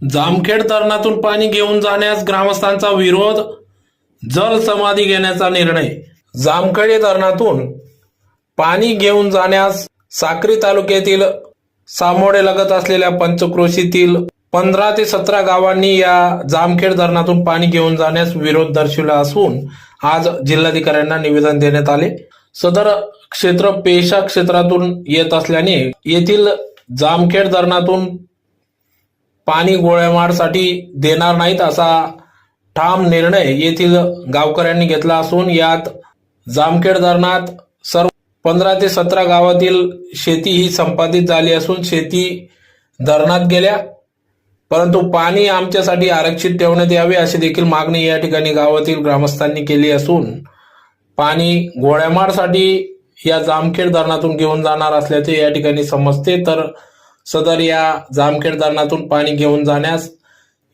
जामखेड धरणातून पाणी घेऊन जाण्यास ग्रामस्थांचा विरोध, जल समाधी घेण्याचा निर्णय। जामखेड धरणातून पाणी घेऊन जाण्यास साक्री तालुक्यातील सामोडे लगत असलेल्या पंचक्रोशीतील 15 ते 17 गावांनी या जामखेड धरणातून पाणी घेऊन जाण्यास विरोध दर्शविला असून आज जिल्हाधिकाऱ्यांना निवेदन देण्यात आले। सदर क्षेत्र पेशा क्षेत्रातून येत असल्याने येथील जामखेड धरणातून पाणी गोळ्यामारसाठी देणार नाहीत असा ठाम निर्णय येथील गावकऱ्यांनी घेतला असून यात जामखेड धरणात सर्व 15 ते 17 गावातील शेती ही संपादित झाली असून शेती धरणात गेल्या, परंतु पाणी आमच्यासाठी आरक्षित ठेवण्यात यावे अशी देखील मागणी या ठिकाणी गावातील ग्रामस्थांनी केली असून पाणी गोळ्यामारसाठी या जामखेड धरणातून घेऊन जाणार असल्याचे या ठिकाणी समजते। तर सदर या जामखेड धरणातून पाणी घेऊन जाण्यास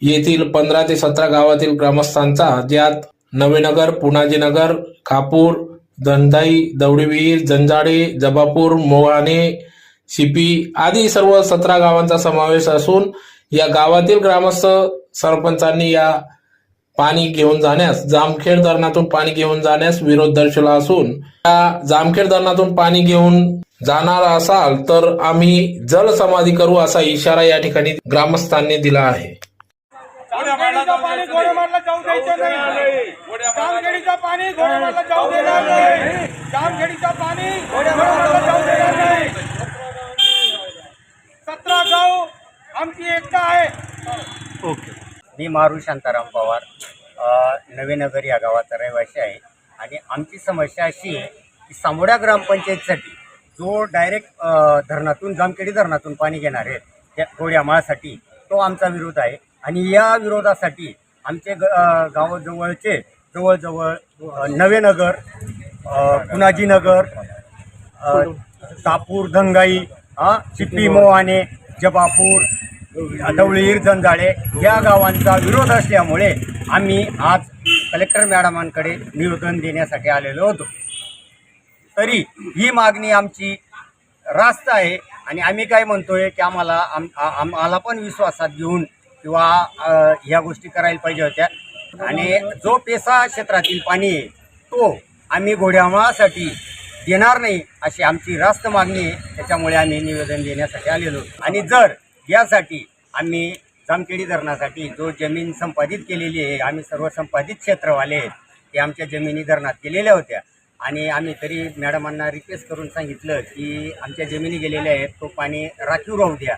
येथील 15 ते 17 गावातील ग्रामस्थांचा, ज्यात नवेनगर, पुनाजीनगर, खापूर, धनदाई, दवडीविहीर, जंजाडे, जबापूर, मोहाणे, शिपी आदी सर्व 17 गावांचा समावेश असून या गावातील ग्रामस्थ सरपंचांनी या पाणी घेऊन जाण्यास, जामखेड धरणातून पाणी घेऊन जाण्यास विरोध दर्शवला असून या जामखेड धरणातून पाणी घेऊन जाणार असाल तर आम्ही जल समाधी करू असा इशारा या ठिकाणी ग्रामस्थांनी दिला आहे। जामखेडीचं पाणी घोडेमारला जाऊ द्यायचं नाही। जामखेडीचं पाणी घोडेमारला जाऊ देणार नाही। जामखेडीचं पाणी घोडेमारला जाऊ देणार नाही। 17 गाव आमची एकता आहे। ओके। मी मारू शांताराम पवार, नवेनगर या गावाचा रहिवासी आहे आणि आमची समस्या अशी आहे की सामोड्या ग्रामपंचायतीसाठी जो डायरेक्ट धरणातून, जामखेडी धरणातून पाणी घेणार आहे त्या घोड्यामाळसाठी, तो आमचा विरोध आहे। आणि या विरोधासाठी आमचे गावाजवळचे जवळजवळ नवेनगर, पुनाजीनगर, तापूर, धनगाई, चिपी, मोहाणे, जबापूर, दवळीर, जंजाळे या गावांचा विरोध असल्यामुळे आम्ही आज कलेक्टर मॅडमांकडे निवेदन देण्यासाठी आलेलो होतो। तरी ही मागणी आमची रास्त आहे आणि आम्ही काय म्हणतोय की आम्हाला पण विश्वासात घेऊन किंवा ह्या गोष्टी करायला पाहिजे होत्या। आणि जो पेसा क्षेत्रातील पाणी आहे तो आम्ही घोड्यामाळासाठी देणार नाही अशी आमची रास्त मागणी आहे। त्याच्यामुळे आम्ही निवेदन देण्यासाठी आलेलो। आणि जर यासाठी आम्ही जामखेडी धरणासाठी जो जमीन संपादित केलेली आहे, आम्ही सर्व संपादित क्षेत्रवाले आहेत, ते आमच्या जमिनी धरणात केलेल्या होत्या आणि आम्ही तरी मॅडमांना रिक्वेस्ट करून सांगितलं की आमच्या जमिनी गेलेल्या आहेत, तो पाणी राखीव राहू द्या